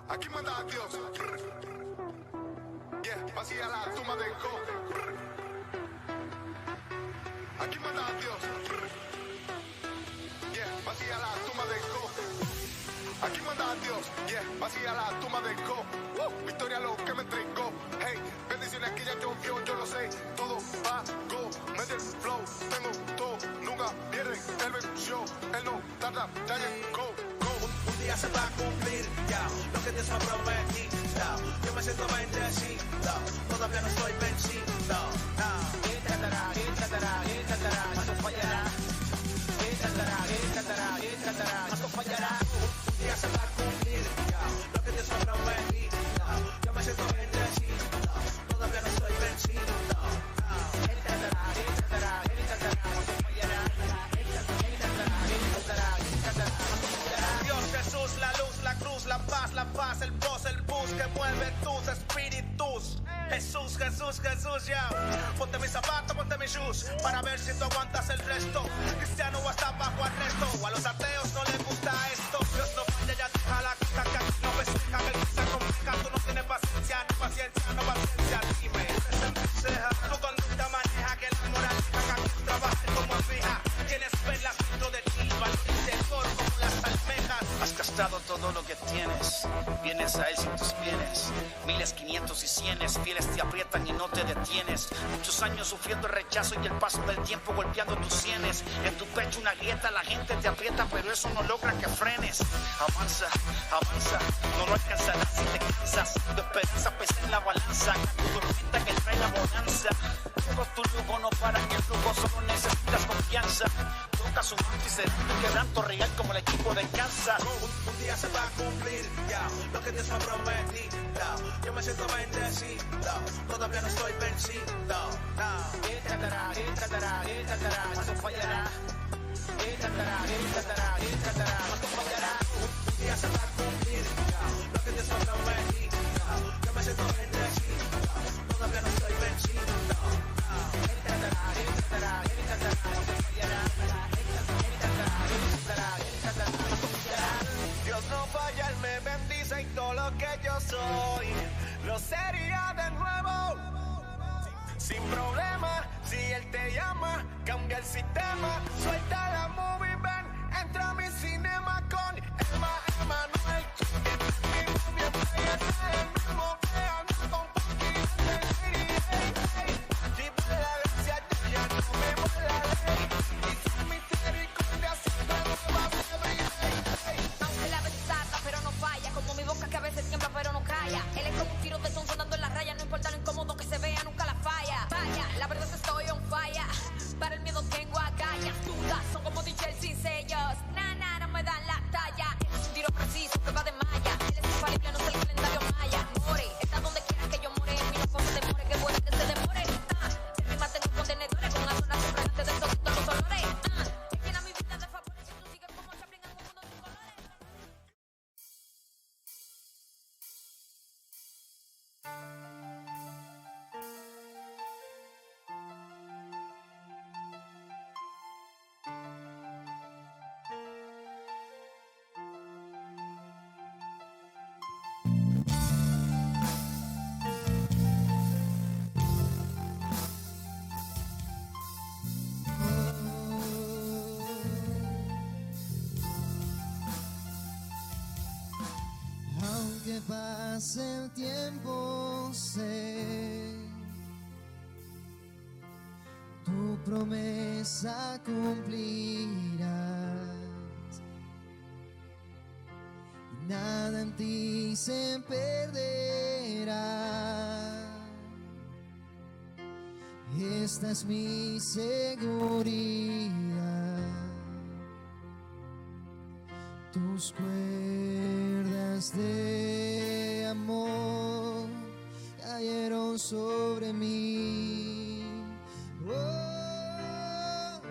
Aquí manda a Dios. Yeah, vacía la tumba de Go. Aquí manda a Dios. Yeah, vacía la tumba de Go. Aquí manda a Dios. Yeah, vacía la tumba de Go. Victoria lo que me entregó. Hey, bendiciones que ya yo lo sé. Todo va Go. Medio el flow, tengo todo. Nunca pierde, él venció. Él no tarda, ya llegó. Un día se va a cumplir, ya, lo que Dios me ha prometido. Yo me siento bendecido, todavía no estoy vencido. Más no fallará. Más no fallará. Un día se va a cumplir, ya, lo que Dios me ha prometido. Yo me siento bendecido, todavía no estoy vencido. Jesús, la luz, la cruz, la paz, el voz, el bus que mueve tus espíritus. Jesús, Jesús, Jesús, ya. Ponte mis zapatos, ponte mis shoes, para ver si tú aguantas el resto. Cristiano o hasta bajo arresto, o a los ateos no les gusta esto. Dios no falla, ya deja la cosa que aquí no festeja, que el se complica, tú no tienes paciencia, no paciencia, dime. Tu conducta maneja que la moral deja que aquí trabajes como fija. Tienes perlas dentro de ti, valor interior como las almejas. Has gastado todo lo que tienes, vienes a él sin tus bienes. Miles, 500 y cienes, fieles te aprietan y no te detienes. Muchos años sufriendo el rechazo y el paso del tiempo golpeando tus sienes. En tu pecho una grieta, la gente te aprieta, pero eso no logra que frenes. Avanza, avanza, no lo alcanzarás si te cansas. Tu esperanza pesa en la balanza, tu tormenta que trae la bonanza. Todo tu lujo no para en el flujo, solo necesitas confianza. Toca su manto y será tu quebranto real como el equipo de Kansas. Un día se va a cumplir, ya, lo que Dios me ha prometido. Yo me siento bendecido, todavía no estoy vencido. Más no fallará. Más no fallará. Un día se va a cumplir, ya, lo que Dios me ha prometido. Yo me siento bendecido, todavía no estoy vencido. Dios no falla, Él me bendice y todo lo que yo soy lo sería de nuevo. Sin problema, si Él te llama, cambia el sistema. Suelta la movie, ven, entra a mi cinema con Emanuel. Mi nuevo vean con libre la gracia, ya no me voy la ley. Y su misericordia siempre nueva aunque la desata, pero no falla. Como mi boca que a veces tiembla, pero no calla. Él es como un tiro de son sonando en la raya. No importa lo incómodo que se vea, nunca la falla. Vaya, la verdad estoy on fire. Para el miedo tengo agallas. Dudas son como DJ sin sellos. Nana, no me dan la talla. Es un tiro preciso, prueba de malla. Él es infalible, no es el calendario maya. More, está donde quiera que yo more. Mira cómo se demore, que vuelve que se demore. Se me maten los contenedores con una zona sufragante de todos los olores. Es llena mi vida de favores y tú sigues como Chaplin en un mundo sin colores. Aunque pase el tiempo, sé tu promesa cumplirás. Y nada en ti se perderá. Esta es mi seguridad. Tus cuerdas de amor cayeron sobre mí. Oh,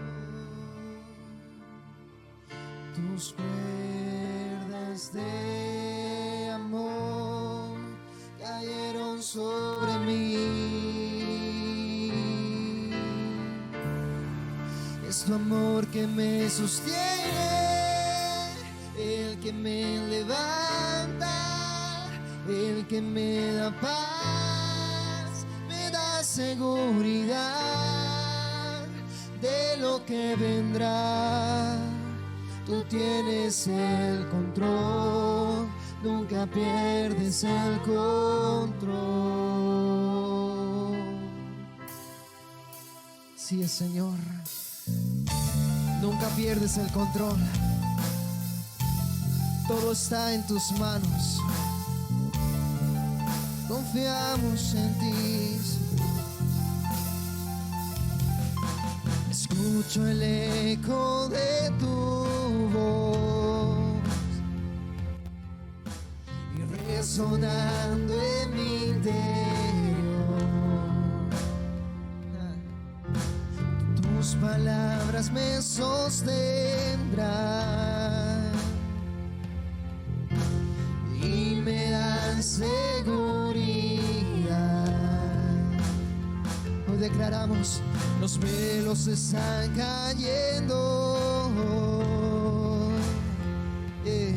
tus cuerdas de amor cayeron sobre mí. Es tu amor que me sostiene, el que me levanta el que me da paz, me da seguridad de lo que vendrá. Tú tienes el control, nunca pierdes el control. Sí, Señor, nunca pierdes el control. Todo está en tus manos. Confiamos en ti. Escucho el eco de tu voz y resonando en mi interior. Tus palabras me sostendrán y me dan seguridad. Hoy declaramos: los velos están cayendo, y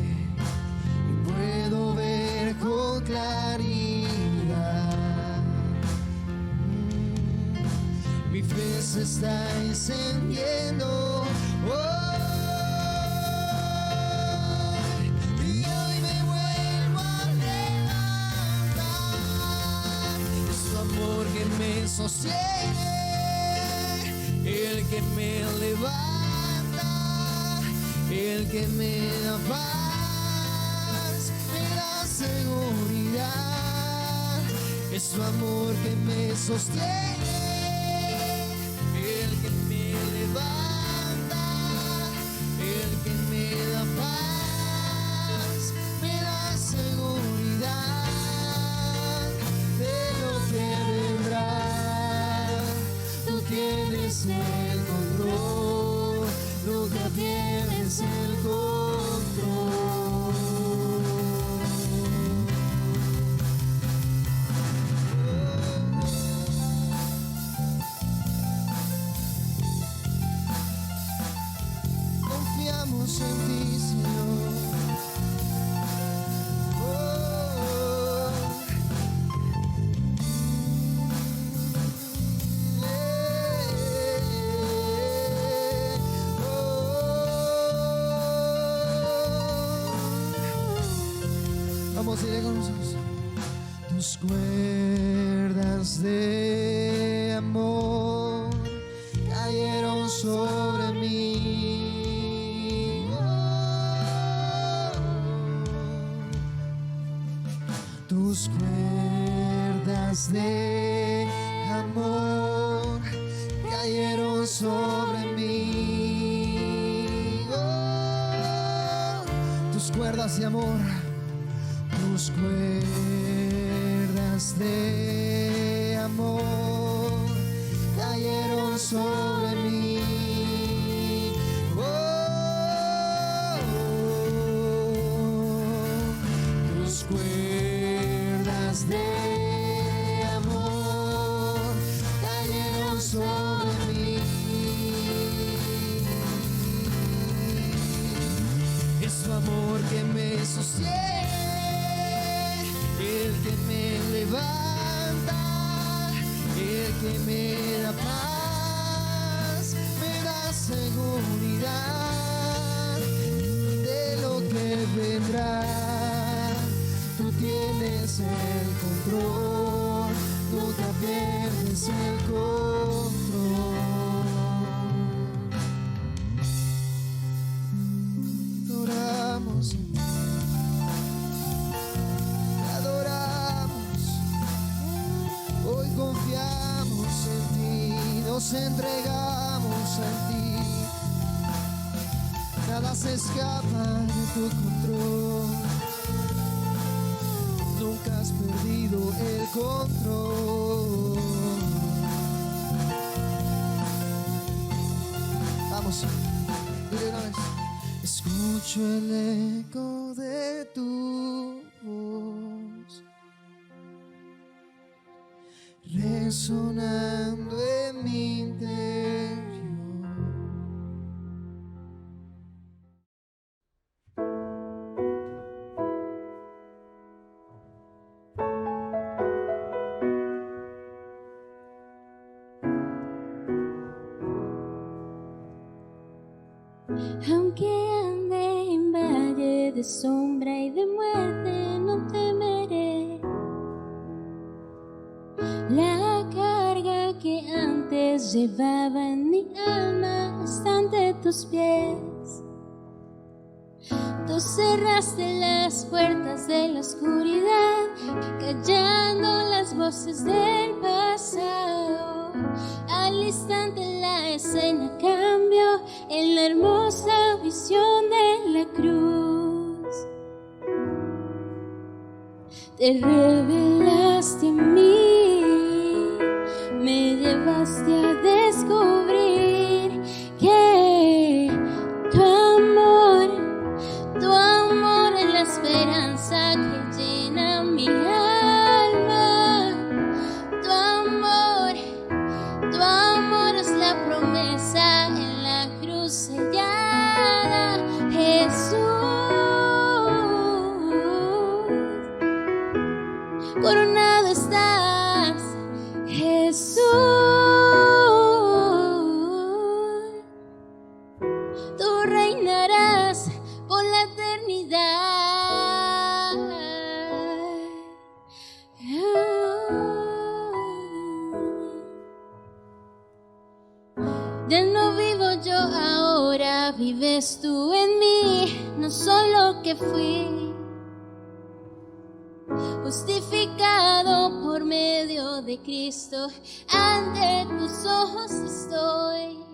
puedo ver con claridad. Mi fe se está encendiendo. Y hoy me vuelvo a levantar. Es tu amor que me sostiene, el que me levanta, el que me da paz, me da seguridad. Es tu amor que me sostiene, el que me levanta, el que me da paz, me da seguridad de lo que vendrá. Tú tienes el control, nunca pierdes el control. Confiamos en ti, Señor. Vamos, dile con nosotros. Tus cuerdas de amor cayeron sobre mí. Tus cuerdas de amor cayeron sobre mí. Tus cuerdas de amor, tus cuerdas de amor cayeron sobre mí. Tus cuerdas de amor cayeron sobre mí. Es tu amor que me sostiene, el que me levanta, el que me da paz, me da seguridad de lo que vendrá. Tú tienes el control, nunca pierdes el control. Adoramos, adoramos. Hoy confiamos en ti, nos entregamos a ti. Nada se escapa de tu control. Nunca has perdido el control. Vamos, dile una vez. Escucho el eco de tu voz resonando en mi interior. Aunque ande en valle de sombra y de muerte, no temeré. La carga que antes llevaba en mi alma está ante tus pies. Tú cerraste las puertas de la oscuridad, callando las voces del pasado. Al instante la escena cambió en la hermosa visión de la cruz. Te revelaste a mí, me llevaste a descubrir que tu amor es la esperanza que llena mi alma. Tu amor es la promesa en la cruz sellada. Jesús, coronado estás, Jesús. Tú reinarás por la eternidad. Ya no vivo yo ahora, vives tú en mí. No soy lo que fui, justificado por medio de Cristo. Ante tus ojos estoy.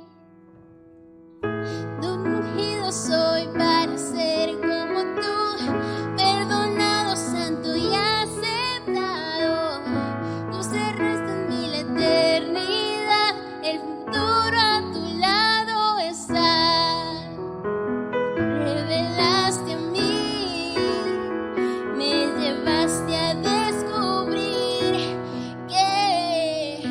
Tu ungido soy para ser como tú, perdonado, santo y aceptado. Tú cerraste en mí la eternidad, el futuro a tu lado está. Revelaste a mí, me llevaste a descubrir que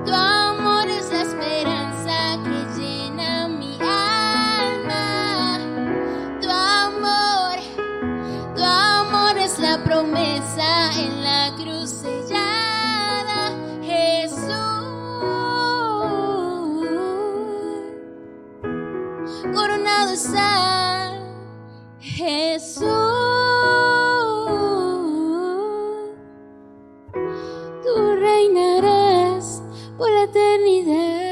tu amor es la esperanza que llena mi alma. Tu amor es la promesa en la cruz sellada. Jesús, coronado está, Jesús. Tú reinarás por la eternidad.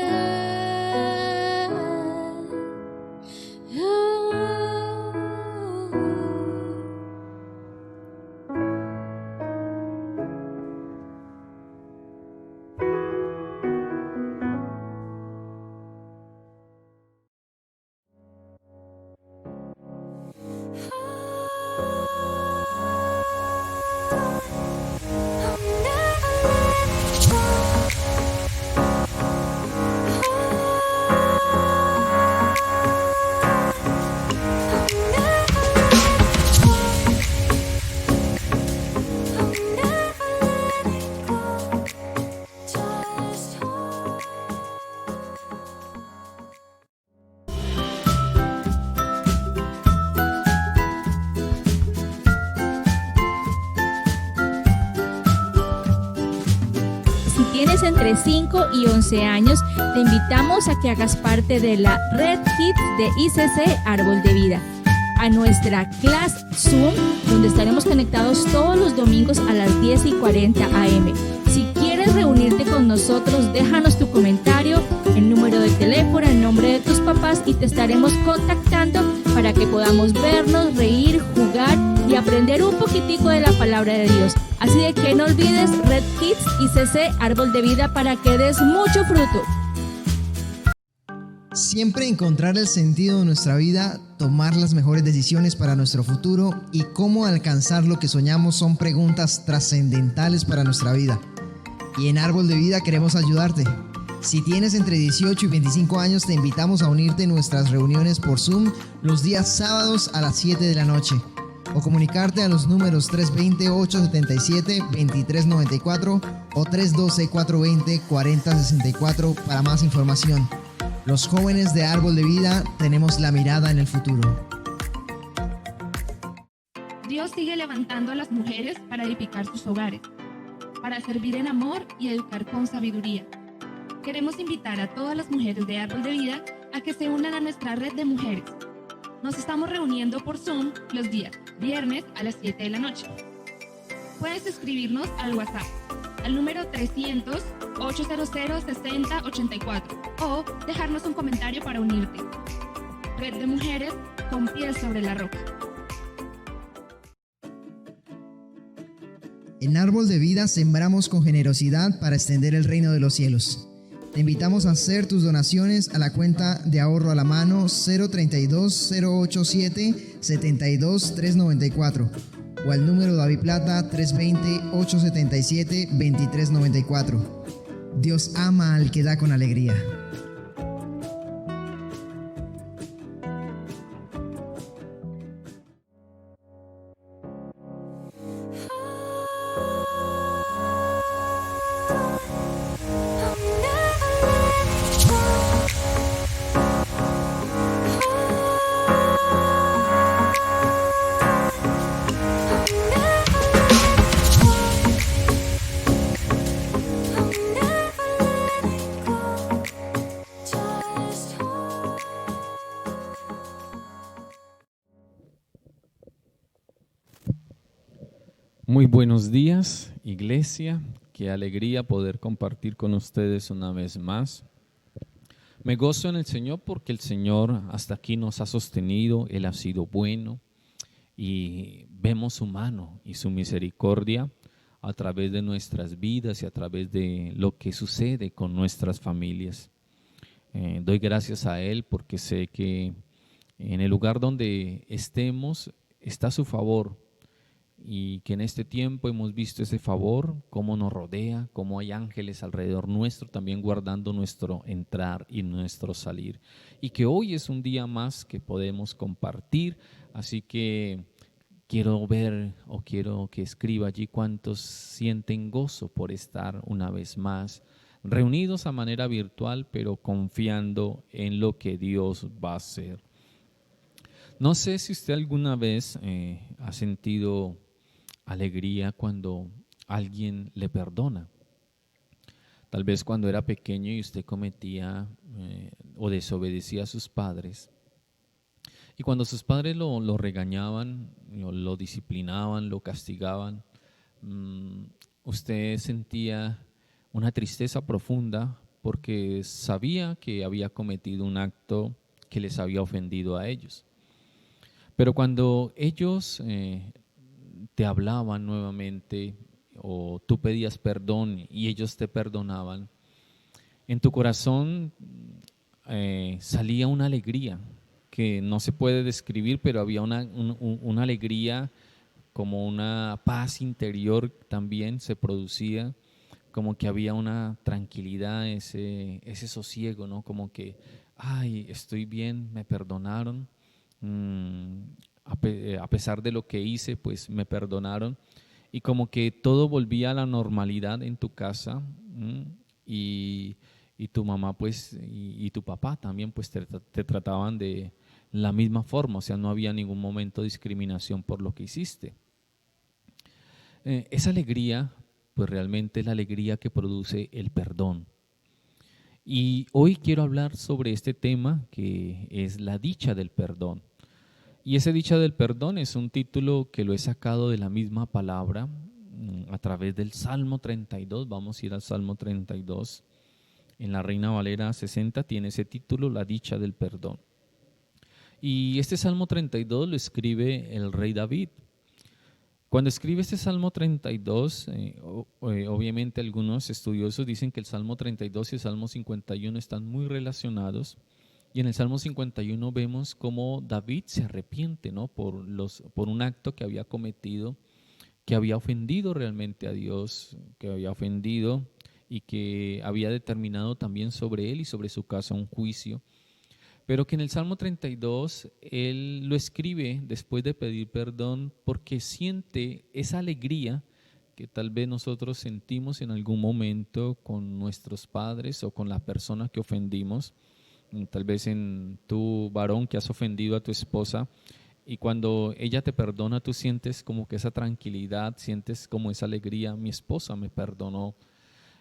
Tienes entre 5 y 11 años, te invitamos a que hagas parte de la Red Kids de ICC Árbol de Vida, a nuestra clase Zoom, donde estaremos conectados todos los domingos a las 10:40 a.m. Si quieres reunirte con nosotros, déjanos tu comentario, el número de teléfono, el nombre de tus papás y te estaremos contactando para que podamos vernos, reír, jugar y aprender un poquitico de la palabra de Dios. Así de que no olvides Red Kids ICC Árbol de Vida para que des mucho fruto. Siempre encontrar el sentido de nuestra vida, tomar las mejores decisiones para nuestro futuro y cómo alcanzar lo que soñamos son preguntas trascendentales para nuestra vida. Y en Árbol de Vida queremos ayudarte. Si tienes entre 18 y 25 años, te invitamos a unirte en nuestras reuniones por Zoom los días sábados a las 7 de la noche. O comunicarte a los números 320-877-2394 o 312-420-4064 para más información. Los jóvenes de Árbol de Vida tenemos la mirada en el futuro. Dios sigue levantando a las mujeres para edificar sus hogares, para servir en amor y educar con sabiduría. Queremos invitar a todas las mujeres de Árbol de Vida a que se unan a nuestra red de mujeres. Nos estamos reuniendo por Zoom los días viernes a las 7 de la noche. Puedes escribirnos al WhatsApp al número 300-800-6084 o dejarnos un comentario para unirte. Red de mujeres con pies sobre la roca. En Árbol de Vida sembramos con generosidad para extender el reino de los cielos. Te invitamos a hacer tus donaciones a la cuenta de ahorro a la mano 032 087 72 394 o al número DaviPlata 320 877 2394. Dios ama al que da con alegría. Muy buenos días, iglesia. Qué alegría poder compartir con ustedes una vez más. Me gozo en el Señor porque el Señor hasta aquí nos ha sostenido. Él ha sido bueno y vemos su mano y su misericordia a través de nuestras vidas y a través de lo que sucede con nuestras familias. Doy gracias a Él porque sé que en el lugar donde estemos está su favor. Y que en este tiempo hemos visto ese favor, cómo nos rodea, cómo hay ángeles alrededor nuestro, también guardando nuestro entrar y nuestro salir. Y que hoy es un día más que podemos compartir, así que quiero ver o quiero que escriba allí cuántos sienten gozo por estar una vez más reunidos a manera virtual, pero confiando en lo que Dios va a hacer. No sé si usted alguna vez ha sentido alegría cuando alguien le perdona. Tal vez cuando era pequeño y usted cometía o desobedecía a sus padres. Y cuando sus padres lo regañaban, lo disciplinaban, lo castigaban, usted sentía una tristeza profunda porque sabía que había cometido un acto que les había ofendido a ellos. Pero cuando ellos te hablaban nuevamente o tú pedías perdón y ellos te perdonaban, en tu corazón salía una alegría que no se puede describir, pero había una alegría, como una paz interior también se producía, como que había una tranquilidad, ese sosiego, ¿no? Como que, ay, estoy bien, me perdonaron. A pesar de lo que hice, pues me perdonaron, y como que todo volvía a la normalidad en tu casa, y tu mamá pues y tu papá también pues te trataban de la misma forma, o sea, no había ningún momento de discriminación por lo que hiciste. Esa alegría pues realmente es la alegría que produce el perdón. Y hoy quiero hablar sobre este tema que es la dicha del perdón. Y esa dicha del perdón es un título que lo he sacado de la misma palabra a través del Salmo 32. Vamos a ir al Salmo 32. En la Reina Valera 60 tiene ese título, la dicha del perdón. Y este Salmo 32 lo escribe el rey David. Cuando escribe este Salmo 32, obviamente algunos estudiosos dicen que el Salmo 32 y el Salmo 51 están muy relacionados. Y en el Salmo 51 vemos cómo David se arrepiente, ¿no? por un acto que había cometido, que había ofendido realmente a Dios, que había ofendido y que había determinado también sobre él y sobre su casa un juicio. Pero que en el Salmo 32 él lo escribe después de pedir perdón porque siente esa alegría que tal vez nosotros sentimos en algún momento con nuestros padres o con la persona que ofendimos. Tal vez en tu varón que has ofendido a tu esposa, y cuando ella te perdona tú sientes como que esa tranquilidad, sientes como esa alegría, mi esposa me perdonó.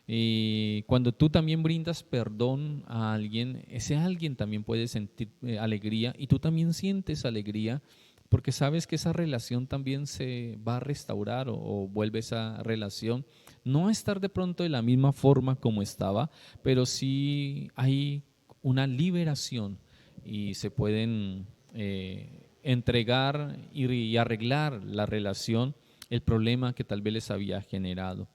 Y cuando tú también brindas perdón a alguien, ese alguien también puede sentir alegría y tú también sientes alegría porque sabes que esa relación también se va a restaurar o vuelve esa relación, no a estar de pronto de la misma forma como estaba, pero sí hay una liberación y se pueden entregar y arreglar la relación, el problema que tal vez les había generado.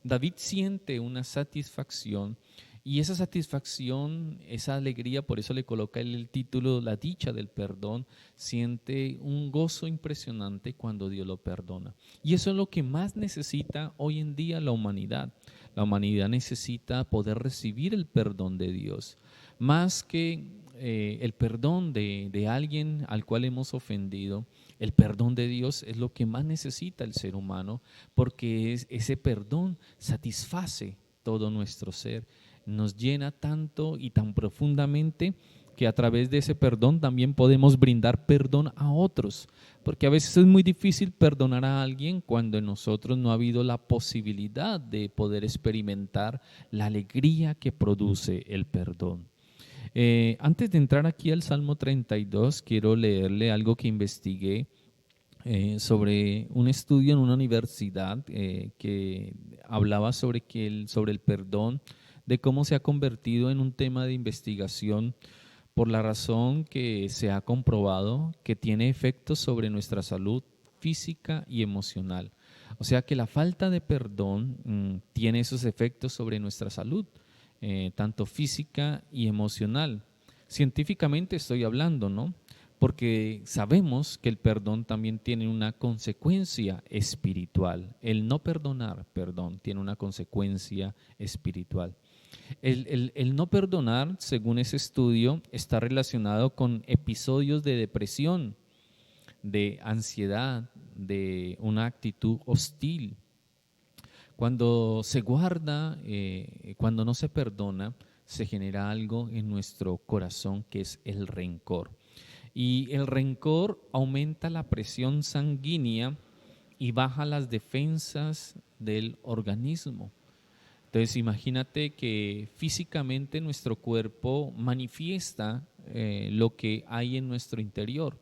David siente una satisfacción y esa satisfacción, esa alegría, por eso le coloca el título La dicha del perdón, siente un gozo impresionante cuando Dios lo perdona. Y eso es lo que más necesita hoy en día la humanidad. La humanidad necesita poder recibir el perdón de Dios, más que el perdón de alguien al cual hemos ofendido. El perdón de Dios es lo que más necesita el ser humano, porque ese perdón satisface todo nuestro ser, nos llena tanto y tan profundamente que a través de ese perdón también podemos brindar perdón a otros, porque a veces es muy difícil perdonar a alguien cuando en nosotros no ha habido la posibilidad de poder experimentar la alegría que produce el perdón. Antes de entrar aquí al Salmo 32, quiero leerle algo que investigué sobre un estudio en una universidad que hablaba sobre el perdón, de cómo se ha convertido en un tema de investigación por la razón que se ha comprobado que tiene efectos sobre nuestra salud física y emocional. O sea que la falta de perdón tiene esos efectos sobre nuestra salud, tanto física y emocional. Científicamente estoy hablando, ¿no? Porque sabemos que el perdón también tiene una consecuencia espiritual. El no perdonar, perdón, tiene una consecuencia espiritual. El no perdonar, según ese estudio, está relacionado con episodios de depresión, de ansiedad, de una actitud hostil. Cuando se guarda, cuando no se perdona, se genera algo en nuestro corazón que es el rencor. Y el rencor aumenta la presión sanguínea y baja las defensas del organismo. Entonces imagínate que físicamente nuestro cuerpo manifiesta lo que hay en nuestro interior.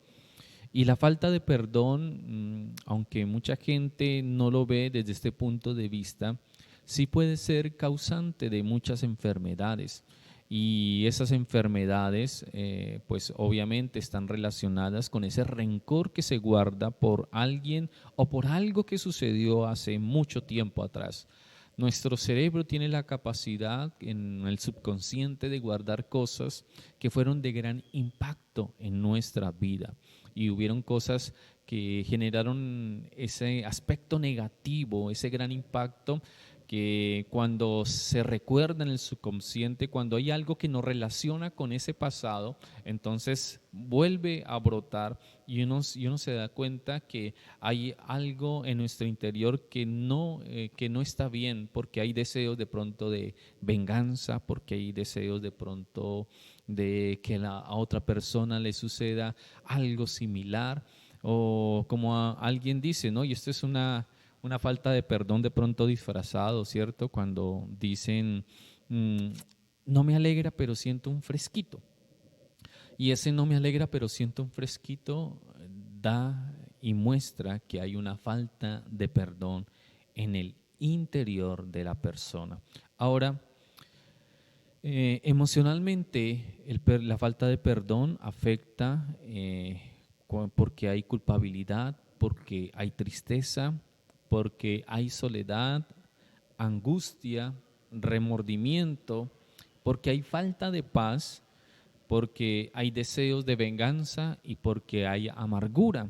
Y la falta de perdón, aunque mucha gente no lo ve desde este punto de vista, sí puede ser causante de muchas enfermedades. Y esas enfermedades, pues obviamente están relacionadas con ese rencor que se guarda por alguien o por algo que sucedió hace mucho tiempo atrás. Nuestro cerebro tiene la capacidad en el subconsciente de guardar cosas que fueron de gran impacto en nuestra vida. Y hubieron cosas que generaron ese aspecto negativo, ese gran impacto, que cuando se recuerda en el subconsciente, cuando hay algo que nos relaciona con ese pasado, entonces vuelve a brotar y uno se da cuenta que hay algo en nuestro interior que no está bien, porque hay deseos de pronto de venganza, porque hay deseos de pronto de que a otra persona le suceda algo similar, o como alguien dice, ¿no? Y esto es una falta de perdón de pronto disfrazado, ¿cierto? Cuando dicen, no me alegra, pero siento un fresquito. Y ese no me alegra, pero siento un fresquito da y muestra que hay una falta de perdón en el interior de la persona. Ahora, emocionalmente, la falta de perdón afecta porque hay culpabilidad, porque hay tristeza, porque hay soledad, angustia, remordimiento, porque hay falta de paz, porque hay deseos de venganza y porque hay amargura.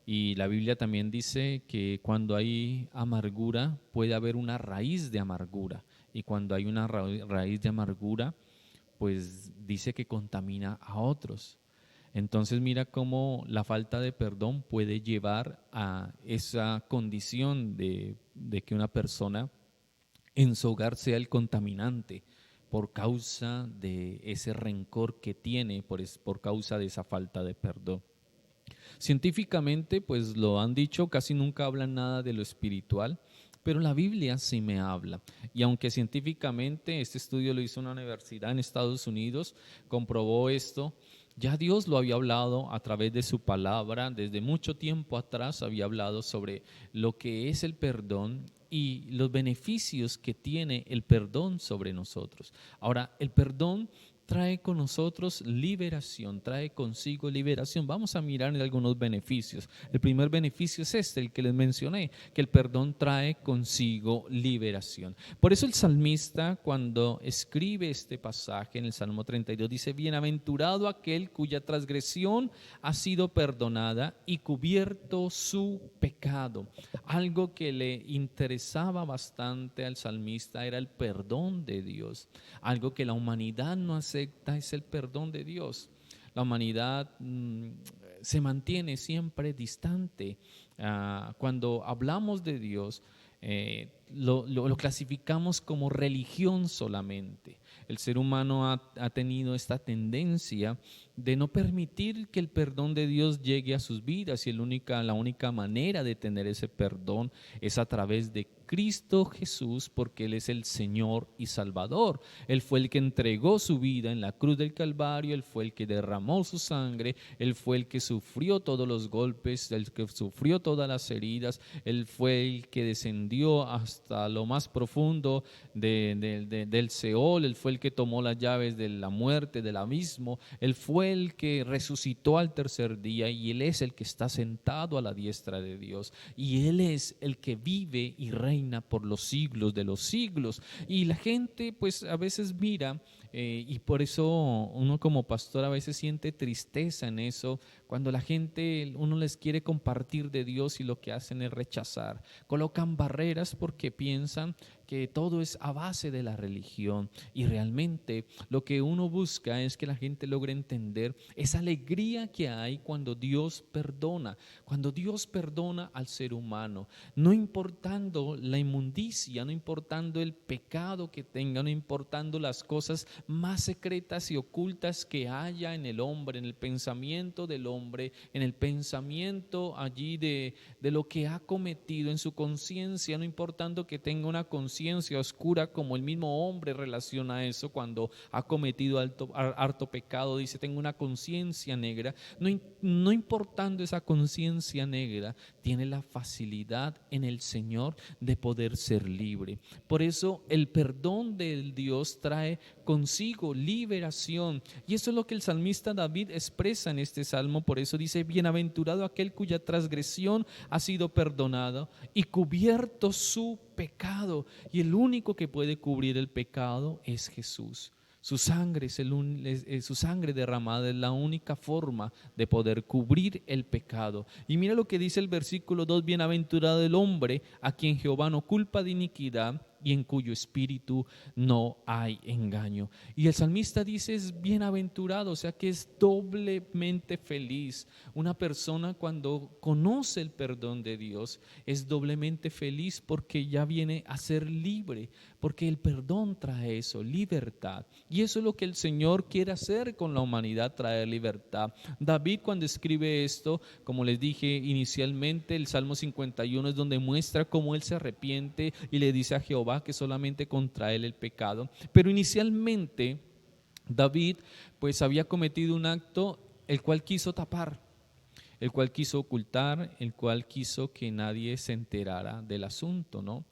Y la Biblia también dice que cuando hay amargura puede haber una raíz de amargura. Y cuando hay una raíz de amargura, pues dice que contamina a otros. Entonces mira cómo la falta de perdón puede llevar a esa condición de que una persona en su hogar sea el contaminante por causa de ese rencor que tiene, por causa de esa falta de perdón. Científicamente, pues lo han dicho, casi nunca hablan nada de lo espiritual, pero la Biblia sí me habla. Y aunque científicamente este estudio lo hizo una universidad en Estados Unidos, comprobó esto, ya Dios lo había hablado a través de su palabra, desde mucho tiempo atrás había hablado sobre lo que es el perdón y los beneficios que tiene el perdón sobre nosotros. Ahora, el perdón trae con nosotros liberación, trae consigo liberación. Vamos a mirar algunos beneficios. El primer beneficio es este, el que les mencioné, que el perdón trae consigo liberación. Por eso el salmista, cuando escribe este pasaje en el Salmo 32, dice: bienaventurado aquel cuya transgresión ha sido perdonada y cubierto su pecado. Algo que le interesaba bastante al salmista era el perdón de Dios. Algo que la humanidad no acepta es el perdón de Dios. La humanidad se mantiene siempre distante. Cuando hablamos de Dios, lo clasificamos como religión solamente. El ser humano ha tenido esta tendencia de no permitir que el perdón de Dios llegue a sus vidas, y la única manera de tener ese perdón es a través de Cristo Jesús, porque Él es el Señor y Salvador. Él fue el que entregó su vida en la cruz del Calvario, Él fue el que derramó su sangre, Él fue el que sufrió todos los golpes, el que sufrió todas las heridas, Él fue el que descendió hasta lo más profundo del Seol, Él fue el que tomó las llaves de la muerte, del abismo, Él fue el que resucitó al tercer día, y Él es el que está sentado a la diestra de Dios, y Él es el que vive y reina por los siglos de los siglos. Y la gente pues a veces mira, y por eso uno como pastor a veces siente tristeza en eso, cuando la gente, uno les quiere compartir de Dios y lo que hacen es rechazar, colocan barreras porque piensan que todo es a base de la religión, y realmente lo que uno busca es que la gente logre entender esa alegría que hay cuando Dios perdona al ser humano, no importando la inmundicia, no importando el pecado que tenga, no importando las cosas más secretas y ocultas que haya en el hombre, en el pensamiento del hombre, en el pensamiento allí de lo que ha cometido, en su conciencia, no importando que tenga una conciencia oscura, como el mismo hombre relaciona eso cuando ha cometido harto pecado, dice: tengo una conciencia negra. No importando esa conciencia negra, tiene la facilidad en el Señor de poder ser libre. Por eso el perdón del Dios trae consigo liberación, y eso es lo que el salmista David expresa en este salmo. Por eso dice: bienaventurado aquel cuya transgresión ha sido perdonada y cubierto su pecado. Y el único que puede cubrir el pecado es Jesús. Su sangre su sangre derramada es la única forma de poder cubrir el pecado. Y mira lo que dice el versículo 2: bienaventurado el hombre a quien Jehová no culpa de iniquidad y en cuyo espíritu no hay engaño. Y el salmista dice: es bienaventurado, o sea que es doblemente feliz. Una persona cuando conoce el perdón de Dios es doblemente feliz, porque ya viene a ser libre, porque el perdón trae eso, libertad. Y eso es lo que el Señor quiere hacer con la humanidad, traer libertad. David, cuando escribe esto, como les dije inicialmente, el Salmo 51 es donde muestra cómo él se arrepiente y le dice a Jehová que solamente contra él el pecado. Pero inicialmente David pues había cometido un acto el cual quiso tapar, el cual quiso ocultar, el cual quiso que nadie se enterara del asunto, ¿no?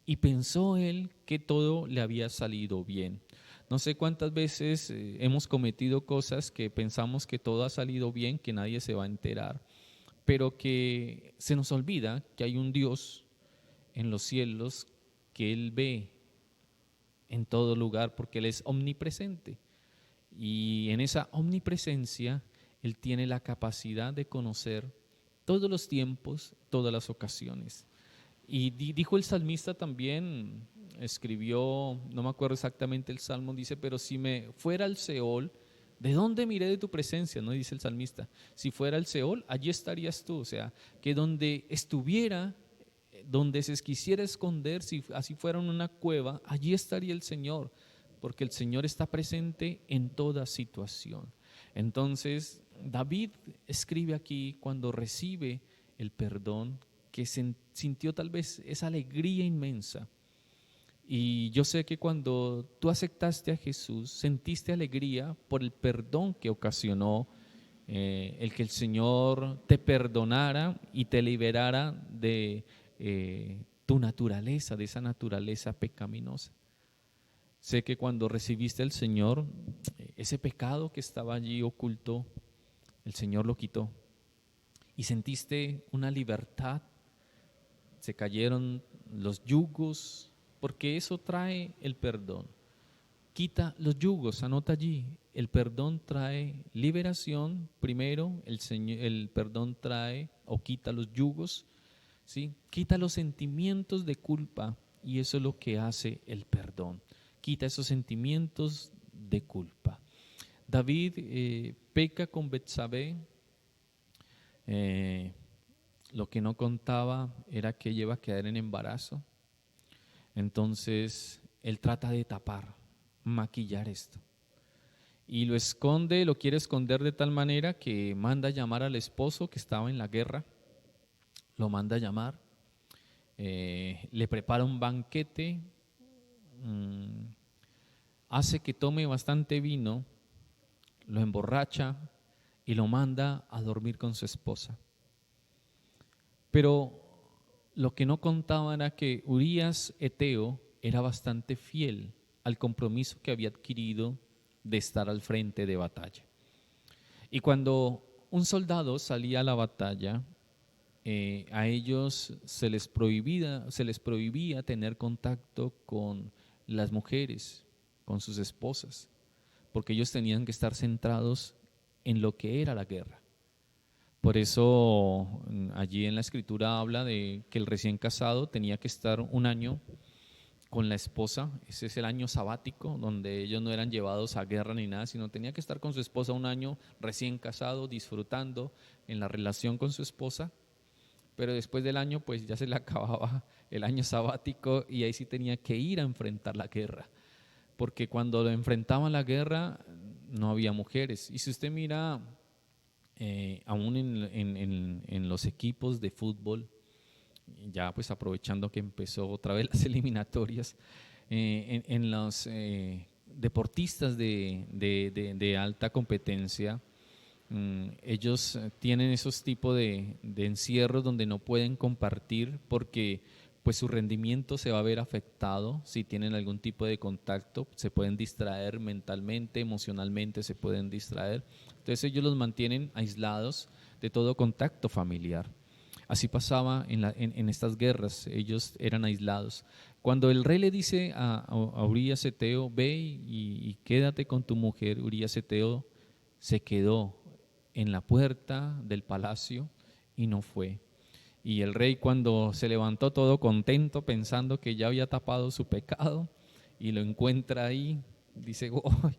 Y pensó él que todo le había salido bien. No sé cuántas veces hemos cometido cosas que pensamos que todo ha salido bien, que nadie se va a enterar, pero que se nos olvida que hay un Dios en los cielos que Él ve en todo lugar, porque Él es omnipresente, y en esa omnipresencia Él tiene la capacidad de conocer todos los tiempos, todas las ocasiones. Y dijo el salmista también, escribió, no me acuerdo exactamente el salmo, dice: pero si me fuera al Seol, ¿de dónde miré de tu presencia? No, dice el salmista, si fuera al Seol, allí estarías tú. O sea, que donde estuviera, donde se quisiera esconder, si así fuera en una cueva, allí estaría el Señor, porque el Señor está presente en toda situación. Entonces David escribe aquí, cuando recibe el perdón, que se sintió tal vez esa alegría inmensa. Y yo sé que cuando tú aceptaste a Jesús, sentiste alegría por el perdón que ocasionó, el que el Señor te perdonara y te liberara de tu naturaleza, de esa naturaleza pecaminosa. Sé que cuando recibiste al Señor, ese pecado que estaba allí oculto, el Señor lo quitó. Y sentiste una libertad, se cayeron los yugos, porque eso trae el perdón. Quita los yugos, anota allí, el perdón trae liberación, primero, el perdón trae o quita los yugos, ¿sí? Quita los sentimientos de culpa y eso es lo que hace el perdón, quita esos sentimientos de culpa. David peca con Betsabé. Lo que no contaba era que ella iba a quedar en embarazo. Entonces él trata de tapar, maquillar esto. Y lo esconde, lo quiere esconder de tal manera que manda a llamar al esposo que estaba en la guerra. Lo manda a llamar, le prepara un banquete, hace que tome bastante vino, lo emborracha y lo manda a dormir con su esposa. Pero lo que no contaba era que Urías Eteo era bastante fiel al compromiso que había adquirido de estar al frente de batalla. Y cuando un soldado salía a la batalla, a ellos se les prohibía tener contacto con las mujeres, con sus esposas, porque ellos tenían que estar centrados en lo que era la guerra. Por eso allí en la escritura habla de que el recién casado tenía que estar un año con la esposa. Ese es el año sabático, donde ellos no eran llevados a guerra ni nada, sino tenía que estar con su esposa un año recién casado, disfrutando en la relación con su esposa. Pero después del año pues ya se le acababa el año sabático y ahí sí tenía que ir a enfrentar la guerra, porque cuando lo enfrentaban la guerra no había mujeres. Y si usted mira aún en los equipos de fútbol, ya pues aprovechando que empezó otra vez las eliminatorias, en los deportistas de alta competencia, ellos tienen esos tipos de encierros donde no pueden compartir porque pues su rendimiento se va a ver afectado si tienen algún tipo de contacto, se pueden distraer mentalmente, emocionalmente se pueden distraer. Entonces ellos los mantienen aislados de todo contacto familiar. Así pasaba en estas guerras, ellos eran aislados. Cuando el rey le dice a Urías Eteo, ve y quédate con tu mujer, Urías Eteo se quedó en la puerta del palacio y no fue. Y el rey, cuando se levantó todo contento pensando que ya había tapado su pecado y lo encuentra ahí, dice, oh,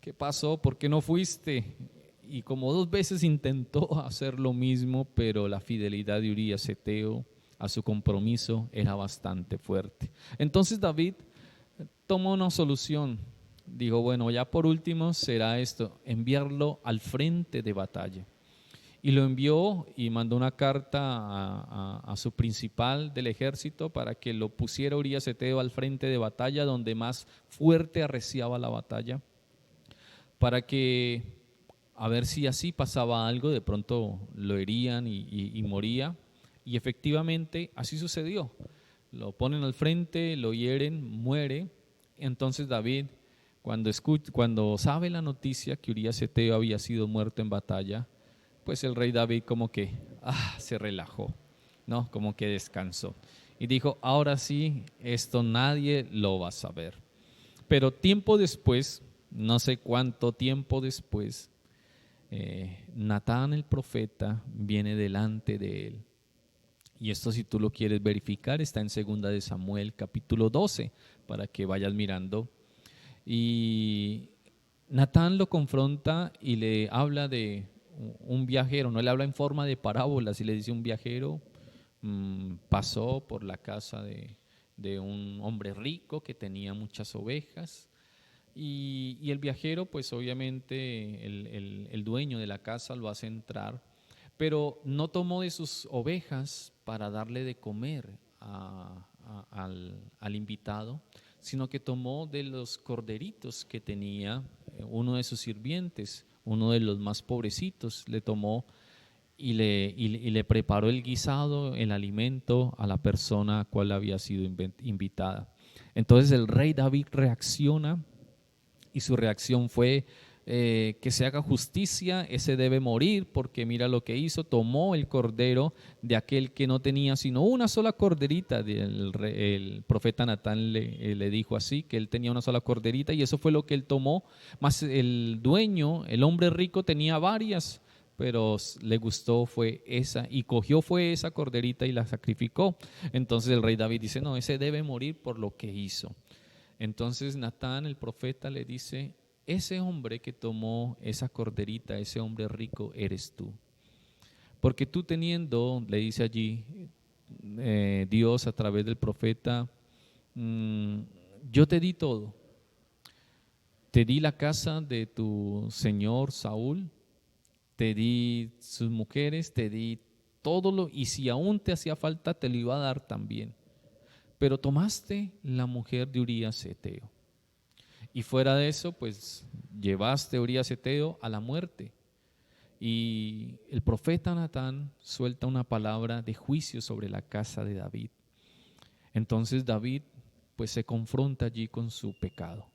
¿qué pasó? ¿Por qué no fuiste? Y como 2 veces intentó hacer lo mismo, pero la fidelidad de Urías Eteo a su compromiso era bastante fuerte. Entonces David tomó una solución. Dijo, bueno, ya por último será esto, enviarlo al frente de batalla. Y lo envió y mandó una carta a su principal del ejército para que lo pusiera Urías Eteo al frente de batalla, donde más fuerte arreciaba la batalla, para que a ver si así pasaba algo, de pronto lo herían y moría. Y efectivamente así sucedió. Lo ponen al frente, lo hieren, muere. Entonces David, cuando sabe la noticia que Urías Eteo había sido muerto en batalla, pues el rey David como que se relajó, ¿no? Como que descansó. Y dijo, ahora sí, esto nadie lo va a saber. Pero tiempo después, no sé cuánto tiempo después, Natán el profeta viene delante de él. Y esto, si tú lo quieres verificar, está en 2 de Samuel capítulo 12, para que vayas mirando. Y Natán lo confronta y le habla de un viajero, no le habla en forma de parábolas, y le dice, un viajero pasó por la casa de un hombre rico que tenía muchas ovejas, y el viajero, pues obviamente el dueño de la casa lo hace entrar, pero no tomó de sus ovejas para darle de comer al invitado, sino que tomó de los corderitos que tenía uno de sus sirvientes, uno de los más pobrecitos, le tomó y le preparó el guisado, el alimento a la persona a cual había sido invitada. Entonces el rey David reacciona y su reacción fue que se haga justicia, ese debe morir, porque mira lo que hizo, tomó el cordero de aquel que no tenía sino una sola corderita. El profeta Natán le dijo así, que él tenía una sola corderita y eso fue lo que él tomó, más el dueño, el hombre rico, tenía varias, pero le gustó fue esa y cogió fue esa corderita y la sacrificó. Entonces el rey David dice, no, ese debe morir por lo que hizo. Entonces Natán, el profeta, le dice, ese hombre que tomó esa corderita, ese hombre rico, eres tú. Porque tú teniendo, le dice allí Dios a través del profeta, yo te di todo. Te di la casa de tu señor Saúl, te di sus mujeres, te di todo y si aún te hacía falta te lo iba a dar también. Pero tomaste la mujer de Urías Eteo. Y fuera de eso, pues llevaste a Urías Eteo a la muerte. Y el profeta Natán suelta una palabra de juicio sobre la casa de David. Entonces David pues se confronta allí con su pecado.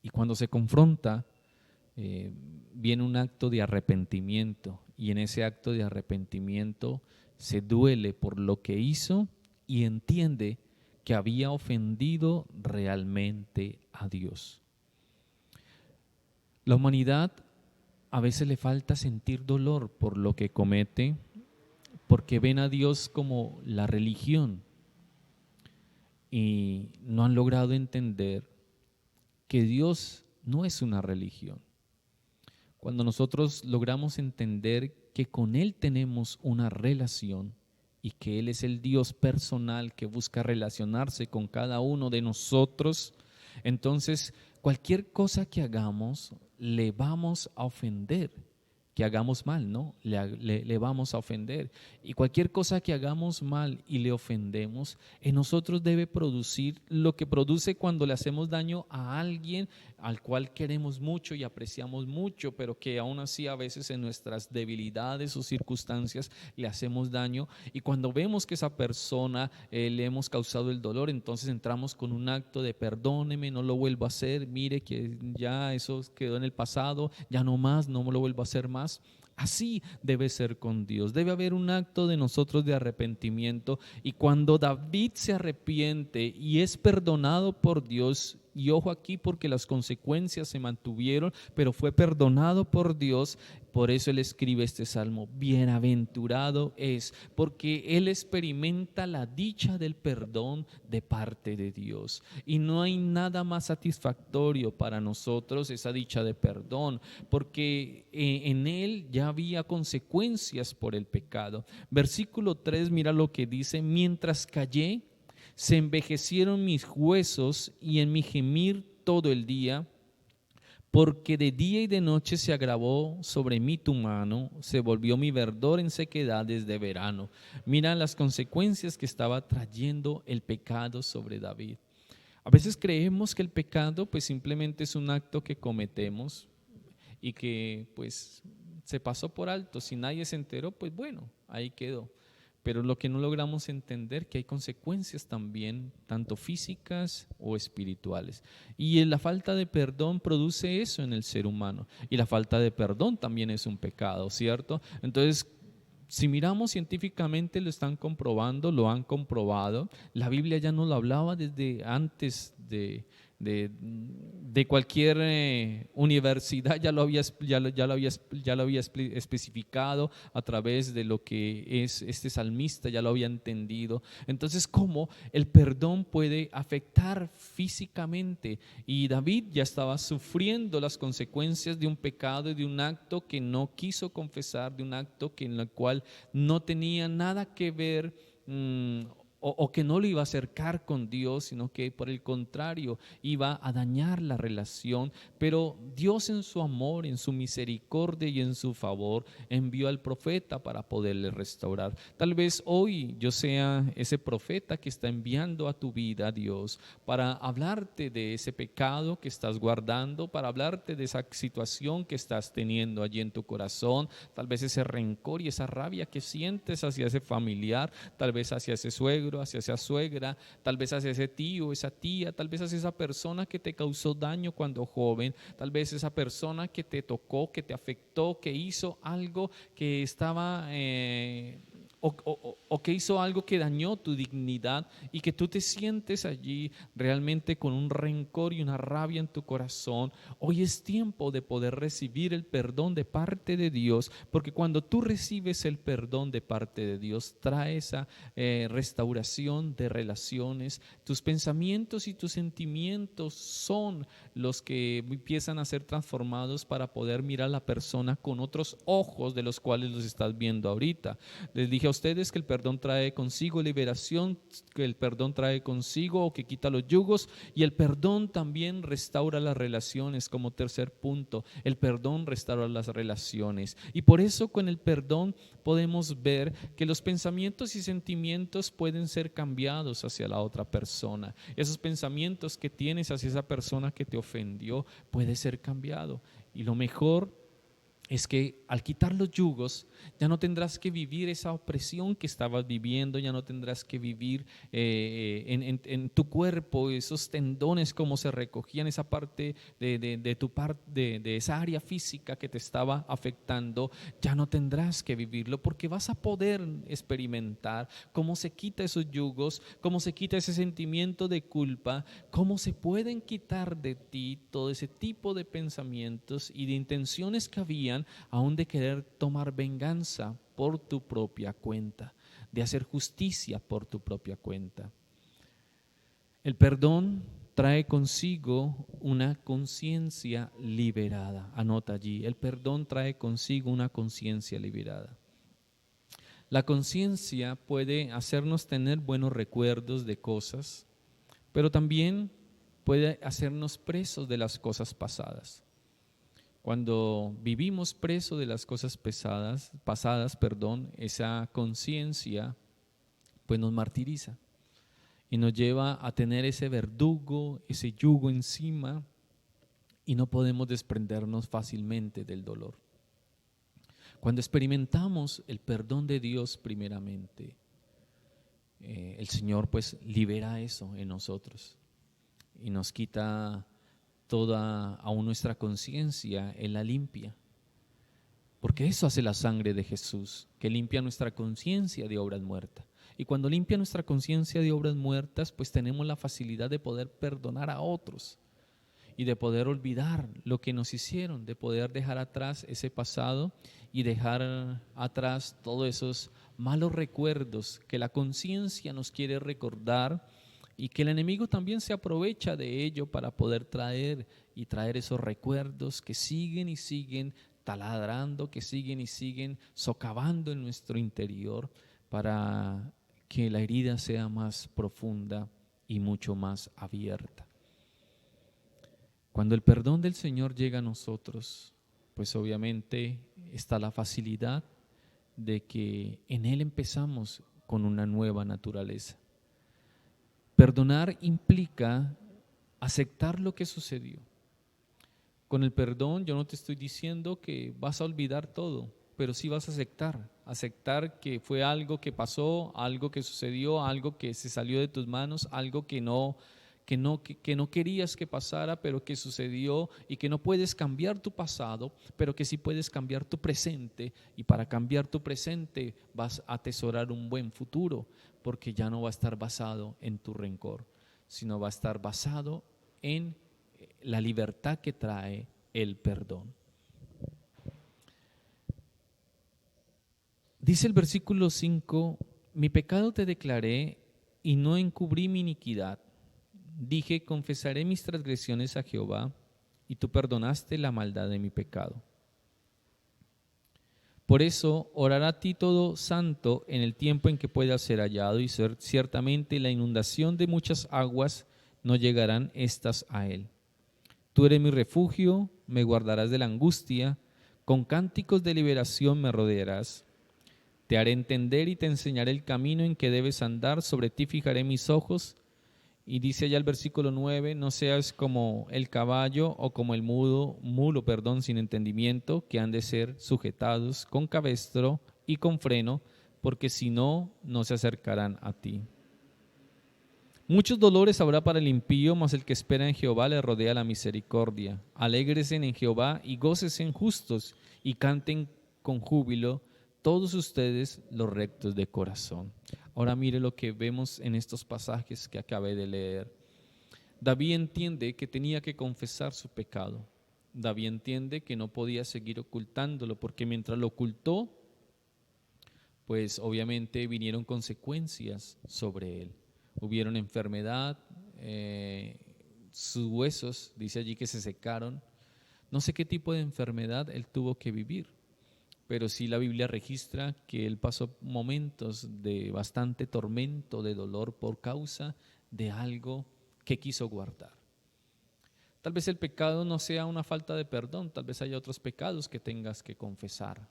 Y cuando se confronta, viene un acto de arrepentimiento. Y en ese acto de arrepentimiento se duele por lo que hizo y entiende que había ofendido realmente a Dios. La humanidad a veces le falta sentir dolor por lo que comete, porque ven a Dios como la religión y no han logrado entender que Dios no es una religión. Cuando nosotros logramos entender que con Él tenemos una relación, y que Él es el Dios personal que busca relacionarse con cada uno de nosotros, entonces cualquier cosa que hagamos le vamos a ofender. Que hagamos mal, ¿no? Le vamos a ofender. Y cualquier cosa que hagamos mal y le ofendemos, en nosotros debe producir lo que produce cuando le hacemos daño a alguien al cual queremos mucho y apreciamos mucho, pero que aún así a veces en nuestras debilidades o circunstancias le hacemos daño. Y cuando vemos que esa persona le hemos causado el dolor, entonces entramos con un acto de perdóneme, no lo vuelvo a hacer, mire que ya eso quedó en el pasado, ya no más, no me lo vuelvo a hacer más. Así debe ser con Dios, debe haber un acto de nosotros de arrepentimiento, y cuando David se arrepiente y es perdonado por Dios, y ojo aquí porque las consecuencias se mantuvieron, pero fue perdonado por Dios, por eso él escribe este salmo, bienaventurado es, porque él experimenta la dicha del perdón de parte de Dios, y no hay nada más satisfactorio para nosotros esa dicha de perdón, porque en él ya había consecuencias por el pecado. Versículo 3, mira lo que dice, mientras callé, se envejecieron mis huesos y en mi gemir todo el día, porque de día y de noche se agravó sobre mí tu mano, se volvió mi verdor en sequedades de verano. Mira las consecuencias que estaba trayendo el pecado sobre David. A veces creemos que el pecado pues simplemente es un acto que cometemos y que pues se pasó por alto, si nadie se enteró pues bueno, ahí quedó. Pero lo que no logramos entender que hay consecuencias también, tanto físicas o espirituales. Y la falta de perdón produce eso en el ser humano. Y la falta de perdón también es un pecado, ¿cierto? Entonces, si miramos científicamente lo están comprobando, lo han comprobado. La Biblia ya nos lo hablaba desde antes de cualquier universidad, ya lo había especificado a través de lo que es este salmista, ya lo había entendido. Entonces, ¿cómo el perdón puede afectar físicamente? Y David ya estaba sufriendo las consecuencias de un pecado y de un acto que no quiso confesar, de un acto en el cual no tenía nada que ver o que no lo iba a acercar con Dios, sino que por el contrario iba a dañar la relación. Pero Dios en su amor, en su misericordia y en su favor envió al profeta para poderle restaurar. Tal vez hoy yo sea ese profeta que está enviando a tu vida, Dios, para hablarte de ese pecado que estás guardando, para hablarte de esa situación que estás teniendo allí en tu corazón, tal vez ese rencor y esa rabia que sientes hacia ese familiar, tal vez hacia ese suegro, hacia esa suegra, tal vez hacia ese tío, esa tía, tal vez hacia esa persona que te causó daño cuando joven, tal vez esa persona que te tocó, que te afectó, que hizo algo que estaba o que hizo algo que dañó tu dignidad y que tú te sientes allí realmente con un rencor y una rabia en tu corazón. Hoy es tiempo de poder recibir el perdón de parte de Dios, porque cuando tú recibes el perdón de parte de Dios, trae esa restauración de relaciones. Tus pensamientos y tus sentimientos son los que empiezan a ser transformados para poder mirar a la persona con otros ojos de los cuales los estás viendo ahorita. Les dije a ustedes que el perdón trae consigo liberación, que el perdón trae consigo o que quita los yugos, y el perdón también restaura las relaciones. Como tercer punto, el perdón restaura las relaciones, y por eso con el perdón podemos ver que los pensamientos y sentimientos pueden ser cambiados hacia la otra persona. Esos pensamientos que tienes hacia esa persona que te ofendió puede ser cambiado, y lo mejor es que al quitar los yugos ya no tendrás que vivir esa opresión que estabas viviendo, ya no tendrás que vivir en tu cuerpo esos tendones como se recogían, esa parte de esa área física que te estaba afectando. Ya no tendrás que vivirlo, porque vas a poder experimentar cómo se quita esos yugos, cómo se quita ese sentimiento de culpa, cómo se pueden quitar de ti todo ese tipo de pensamientos y de intenciones que habían aún de querer tomar venganza por tu propia cuenta, de hacer justicia por tu propia cuenta. El perdón trae consigo una conciencia liberada. Anota allí, el perdón trae consigo una conciencia liberada. La conciencia puede hacernos tener buenos recuerdos de cosas, pero también puede hacernos presos de las cosas pasadas. Cuando vivimos preso de las cosas pasadas, esa conciencia pues nos martiriza y nos lleva a tener ese verdugo, ese yugo encima, y no podemos desprendernos fácilmente del dolor. Cuando experimentamos el perdón de Dios primeramente, el Señor pues libera eso en nosotros y nos quita toda aún nuestra conciencia, Él la limpia, porque eso hace la sangre de Jesús, que limpia nuestra conciencia de obras muertas. Y cuando limpia nuestra conciencia de obras muertas, pues tenemos la facilidad de poder perdonar a otros y de poder olvidar lo que nos hicieron, de poder dejar atrás ese pasado y dejar atrás todos esos malos recuerdos que la conciencia nos quiere recordar, y que el enemigo también se aprovecha de ello para poder traer esos recuerdos que siguen y siguen taladrando, que siguen y siguen socavando en nuestro interior, para que la herida sea más profunda y mucho más abierta. Cuando el perdón del Señor llega a nosotros, pues obviamente está la facilidad de que en Él empezamos con una nueva naturaleza. Perdonar implica aceptar lo que sucedió. Con el perdón yo no te estoy diciendo que vas a olvidar todo, pero sí vas a aceptar que fue algo que pasó, algo que sucedió, algo que se salió de tus manos, algo que no querías que pasara, pero que sucedió, y que no puedes cambiar tu pasado, pero que sí puedes cambiar tu presente, y para cambiar tu presente vas a atesorar un buen futuro, porque ya no va a estar basado en tu rencor, sino va a estar basado en la libertad que trae el perdón. Dice el versículo 5, mi pecado te declaré y no encubrí mi iniquidad. Dije, confesaré mis transgresiones a Jehová, y tú perdonaste la maldad de mi pecado. Por eso orará a ti todo santo en el tiempo en que pueda ser hallado, y ciertamente la inundación de muchas aguas no llegarán estas a él. Tú eres mi refugio, me guardarás de la angustia, con cánticos de liberación me rodearás. Te haré entender y te enseñaré el camino en que debes andar, sobre ti fijaré mis ojos. Y dice allá el versículo 9, no seas como el caballo o como el mulo sin entendimiento, que han de ser sujetados con cabestro y con freno, porque si no, no se acercarán a ti. Muchos dolores habrá para el impío, mas el que espera en Jehová le rodea la misericordia. Alégrese en Jehová y gócese en justos, y canten con júbilo todos ustedes los rectos de corazón. Ahora mire lo que vemos en estos pasajes que acabé de leer. David entiende que tenía que confesar su pecado. David entiende que no podía seguir ocultándolo, porque mientras lo ocultó, pues obviamente vinieron consecuencias sobre él. Hubieron enfermedad, sus huesos, dice allí que se secaron. No sé qué tipo de enfermedad él tuvo que vivir, pero sí la Biblia registra que él pasó momentos de bastante tormento, de dolor por causa de algo que quiso guardar. Tal vez el pecado no sea una falta de perdón, tal vez haya otros pecados que tengas que confesar.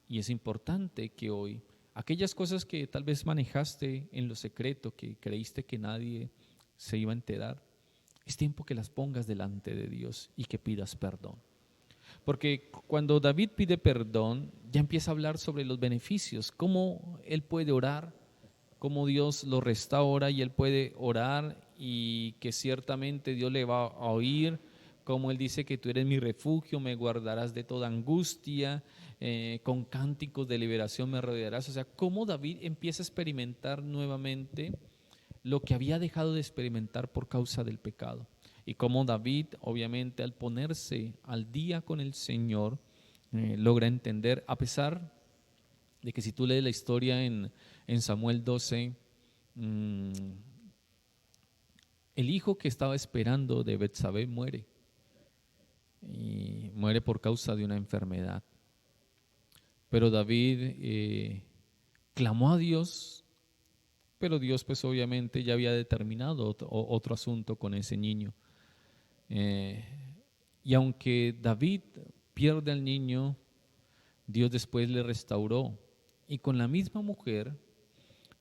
Y es importante que hoy, aquellas cosas que tal vez manejaste en lo secreto, que creíste que nadie se iba a enterar, es tiempo que las pongas delante de Dios y que pidas perdón. Porque cuando David pide perdón, ya empieza a hablar sobre los beneficios, cómo él puede orar, cómo Dios lo restaura y él puede orar y que ciertamente Dios le va a oír, como él dice que tú eres mi refugio, me guardarás de toda angustia, con cánticos de liberación me rodearás. O sea, cómo David empieza a experimentar nuevamente lo que había dejado de experimentar por causa del pecado. Y cómo David, obviamente, al ponerse al día con el Señor, logra entender, a pesar de que si tú lees la historia en Samuel 12, el hijo que estaba esperando de Betsabé muere. Y muere por causa de una enfermedad. Pero David clamó a Dios, pero Dios pues obviamente ya había determinado otro asunto con ese niño. Y aunque David pierde al niño, Dios después le restauró. Y con la misma mujer,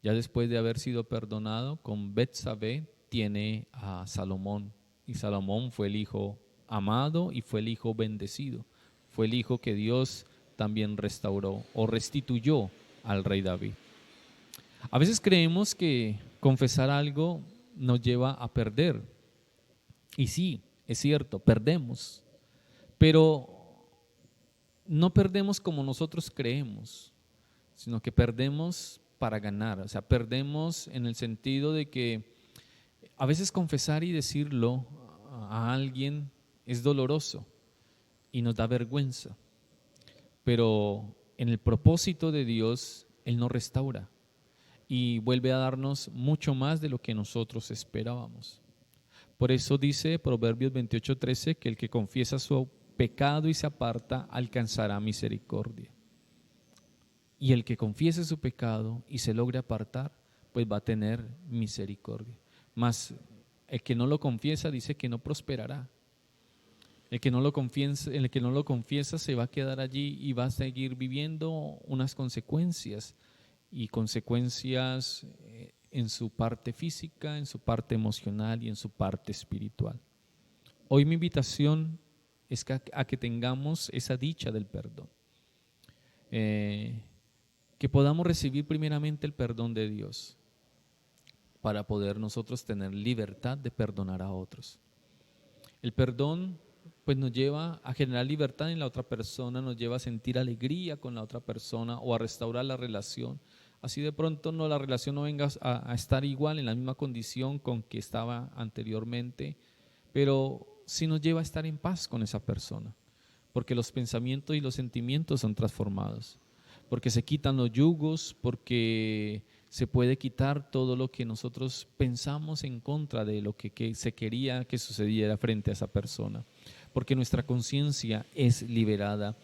ya después de haber sido perdonado, con Betsabé tiene a Salomón. Y Salomón fue el hijo amado y fue el hijo bendecido. Fue el hijo que Dios también restauró o restituyó al rey David. A veces creemos que confesar algo nos lleva a perder. Y sí, es cierto, perdemos. Pero no perdemos como nosotros creemos, sino que perdemos para ganar. O sea, perdemos en el sentido de que a veces confesar y decirlo a alguien es doloroso y nos da vergüenza. Pero en el propósito de Dios, Él nos restaura y vuelve a darnos mucho más de lo que nosotros esperábamos. Por eso dice Proverbios 28:13 que el que confiesa su pecado y se aparta alcanzará misericordia. Y el que confiese su pecado y se logre apartar, pues va a tener misericordia. Mas el que no lo confiesa dice que no prosperará. El que no lo confiesa se va a quedar allí y va a seguir viviendo unas consecuencias, y consecuencias en su parte física, en su parte emocional y en su parte espiritual. Hoy mi invitación es a que tengamos esa dicha del perdón, que podamos recibir primeramente el perdón de Dios para poder nosotros tener libertad de perdonar a otros. El perdón pues nos lleva a generar libertad en la otra persona, nos lleva a sentir alegría con la otra persona o a restaurar la relación. Así de pronto la relación no venga a estar igual, en la misma condición con que estaba anteriormente, pero sí nos lleva a estar en paz con esa persona, porque los pensamientos y los sentimientos son transformados, porque se quitan los yugos, porque se puede quitar todo lo que nosotros pensamos en contra de lo que se quería que sucediera frente a esa persona, porque nuestra conciencia es liberada.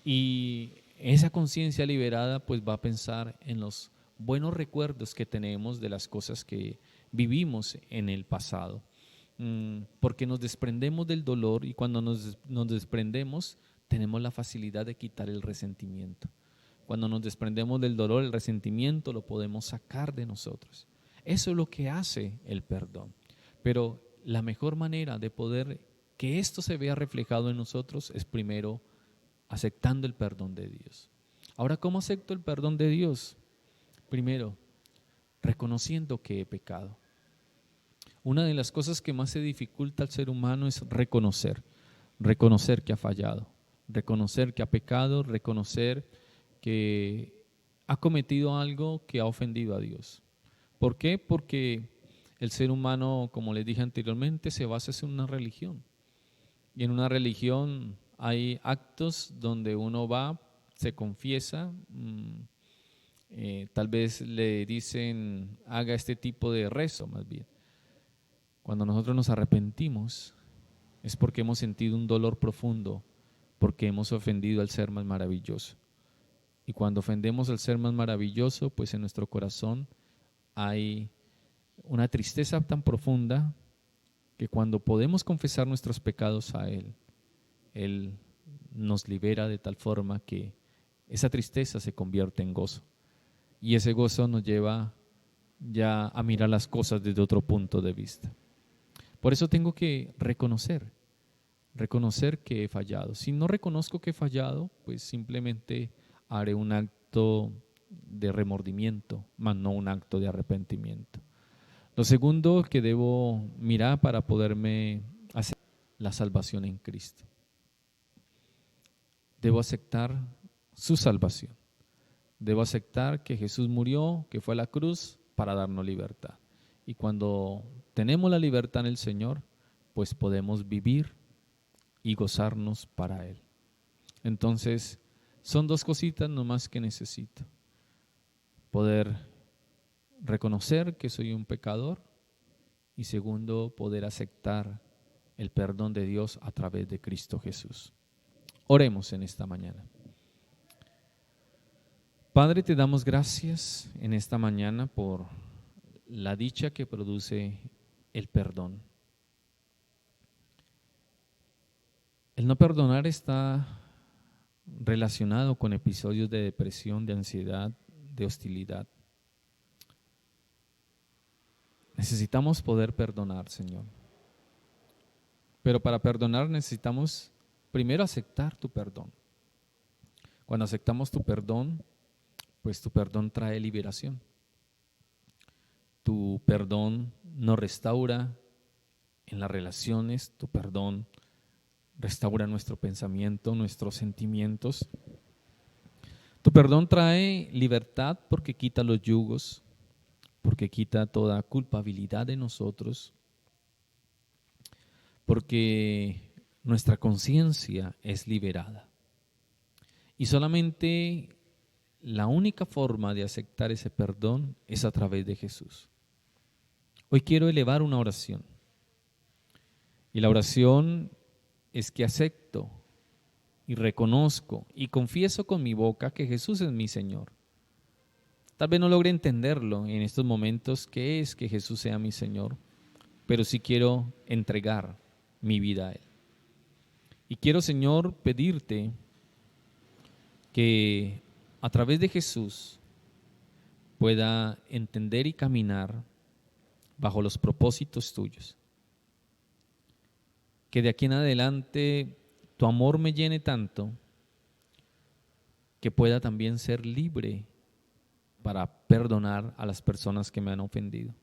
Y esa conciencia liberada pues va a pensar en los buenos recuerdos que tenemos de las cosas que vivimos en el pasado. Porque nos desprendemos del dolor y cuando nos desprendemos tenemos la facilidad de quitar el resentimiento. Cuando nos desprendemos del dolor, el resentimiento lo podemos sacar de nosotros. Eso es lo que hace el perdón. Pero la mejor manera de poder que esto se vea reflejado en nosotros es primero aceptando el perdón de Dios. Ahora, ¿cómo acepto el perdón de Dios? Primero, reconociendo que he pecado. Una de las cosas que más se dificulta al ser humano es reconocer que ha fallado, reconocer que ha pecado, reconocer que ha cometido algo que ha ofendido a Dios. ¿Por qué? Porque el ser humano, como les dije anteriormente, se basa en una religión. Y en una religión hay actos donde uno va, se confiesa, tal vez le dicen haga este tipo de rezo más bien. Cuando nosotros nos arrepentimos es porque hemos sentido un dolor profundo, porque hemos ofendido al ser más maravilloso. Y cuando ofendemos al ser más maravilloso, pues en nuestro corazón hay una tristeza tan profunda que cuando podemos confesar nuestros pecados a Él, Él nos libera de tal forma que esa tristeza se convierte en gozo. Y ese gozo nos lleva ya a mirar las cosas desde otro punto de vista. Por eso tengo que reconocer que he fallado. Si no reconozco que he fallado, pues simplemente haré un acto de remordimiento, más no un acto de arrepentimiento. Lo segundo que debo mirar para poderme hacer la salvación en Cristo. Debo aceptar su salvación. Debo aceptar que Jesús murió, que fue a la cruz para darnos libertad. Y cuando tenemos la libertad en el Señor, pues podemos vivir y gozarnos para Él. Entonces, son dos cositas nomás que necesito. Poder reconocer que soy un pecador y segundo, poder aceptar el perdón de Dios a través de Cristo Jesús. Oremos en esta mañana. Padre, te damos gracias en esta mañana por la dicha que produce el perdón. El no perdonar está relacionado con episodios de depresión, de ansiedad, de hostilidad. Necesitamos poder perdonar, Señor. Pero para perdonar necesitamos primero aceptar tu perdón. Cuando aceptamos tu perdón, pues tu perdón trae liberación. Tu perdón nos restaura en las relaciones, tu perdón restaura nuestro pensamiento, nuestros sentimientos. Tu perdón trae libertad porque quita los yugos, porque quita toda culpabilidad de nosotros, porque nuestra conciencia es liberada. Y solamente la única forma de aceptar ese perdón es a través de Jesús. Hoy quiero elevar una oración. Y la oración es que acepto y reconozco y confieso con mi boca que Jesús es mi Señor. Tal vez no logre entenderlo en estos momentos qué es que Jesús sea mi Señor, pero sí quiero entregar mi vida a Él. Y quiero, Señor, pedirte que a través de Jesús pueda entender y caminar bajo los propósitos tuyos. Que de aquí en adelante tu amor me llene tanto que pueda también ser libre para perdonar a las personas que me han ofendido,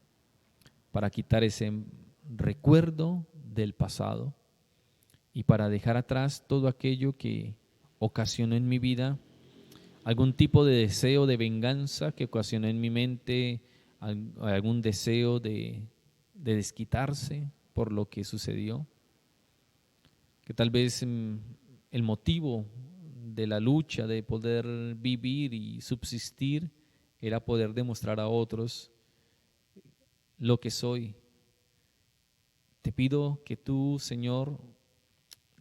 para quitar ese recuerdo del pasado y para dejar atrás todo aquello que ocasionó en mi vida algún tipo de deseo de venganza, que ocasionó en mi mente algún deseo de desquitarse por lo que sucedió. Que tal vez el motivo de la lucha de poder vivir y subsistir era poder demostrar a otros lo que soy. Te pido que tú, Señor,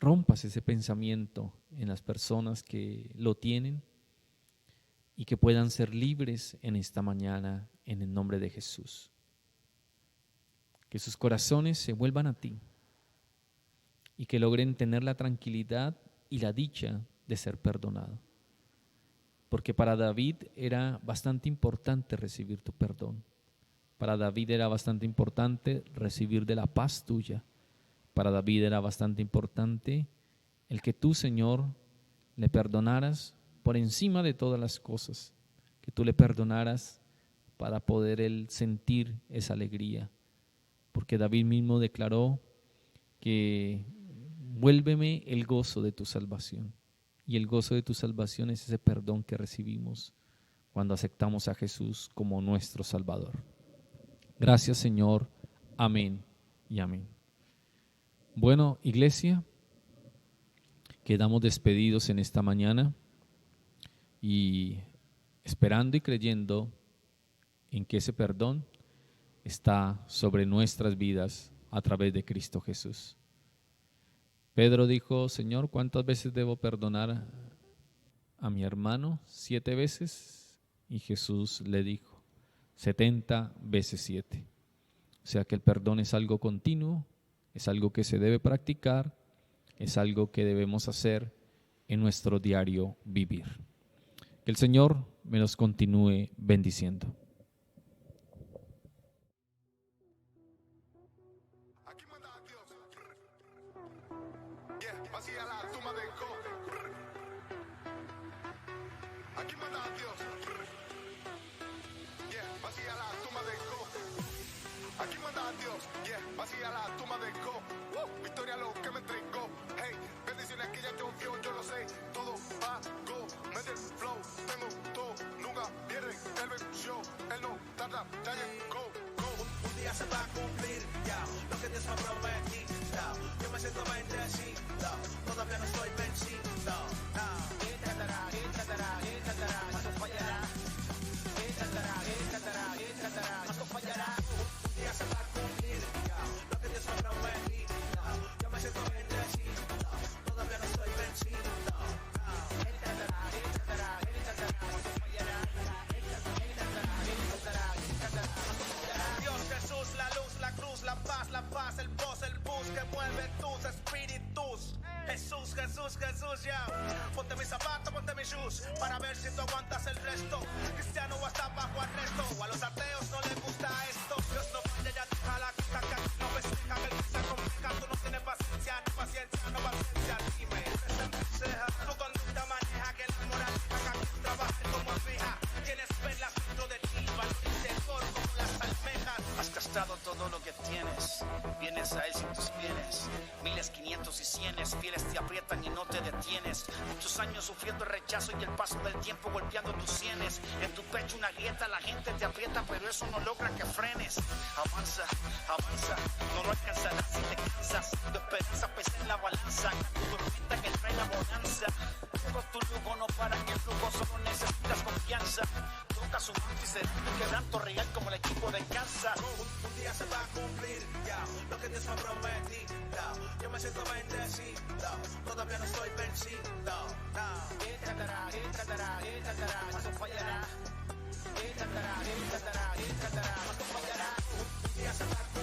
rompas ese pensamiento en las personas que lo tienen y que puedan ser libres en esta mañana en el nombre de Jesús. Que sus corazones se vuelvan a ti y que logren tener la tranquilidad y la dicha de ser perdonado. Porque para David era bastante importante recibir tu perdón. Para David era bastante importante recibir de la paz tuya. Para David era bastante importante el que tú, Señor, le perdonaras por encima de todas las cosas, que tú le perdonaras para poder él sentir esa alegría. Porque David mismo declaró que vuélveme el gozo de tu salvación. Y el gozo de tu salvación es ese perdón que recibimos cuando aceptamos a Jesús como nuestro Salvador. Gracias, Señor. Amén y amén. Bueno, iglesia, quedamos despedidos en esta mañana y esperando y creyendo en que ese perdón está sobre nuestras vidas a través de Cristo Jesús. Pedro dijo: Señor, ¿cuántas veces debo perdonar a mi hermano? 7 veces. Y Jesús le dijo: 70 veces 7. O sea que el perdón es algo continuo, es algo que se debe practicar, es algo que debemos hacer en nuestro diario vivir. Que el Señor me los continúe bendiciendo. Aquí manda Dios. Yeah, vacía la tumba de Go. Aquí manda Dios. Yeah, vacía la tumba de Go. Aquí manda Dios. Yeah, vacía la tumba de Go. Victoria lo que me entregó. Hey, bendiciones que ya yo lo sé. Todo va Go. Me del flow, tengo todo. Nunca pierden el venció. Él no tarda, ya llegó. Un día se va a cumplir, ya, lo que Dios me ha prometido. Yo me siento bendecido, todavía no estoy vencido. Más no fallará. Más no fallará. Un día se va a cumplir, ya, lo que Dios me ha prometido. Yo me siento bendecido, todavía no estoy vencido. Dios, Jesús, la luz, la cruz, la paz, el voz, el bus que mueve tus espíritus. Jesús, Jesús, Jesús, ya. Ponte mis zapatos, ponte mis shoes, para ver si tú aguantas el resto. Cristiano o hasta bajo arresto, o a los ateos no les gusta esto. Dios no falla, ya deja la caca, no festeja, que el que se complica, tú no tienes paciencia, no paciencia, dime. Tu conducta maneja que la moral haga que trabajes como fija. Tienes perlas dentro de ti, valor como las almejas. Has gastado todo lo que tienes, vienes a él sin tus bienes. 1000, 500 y 100, fieles te aprietan y no te detienes. Muchos años sufriendo el rechazo y el paso del tiempo golpeando tus sienes. En tu pecho una grieta, la gente te aprieta, pero eso no logra que frenes. Avanza, avanza, no lo alcanzarás si te cansas. Tu esperanza pesa en la balanza, tu tormenta que trae la bonanza. Todo tu lujo no para que el flujo, solo necesitas confianza. Toca su manto y será tu quebranto real como el equipo de casa. Un día se va a cumplir, ya, lo que Dios me ha prometido. Yo me siento bendecido, todavía no estoy vencido. Más no fallará. Más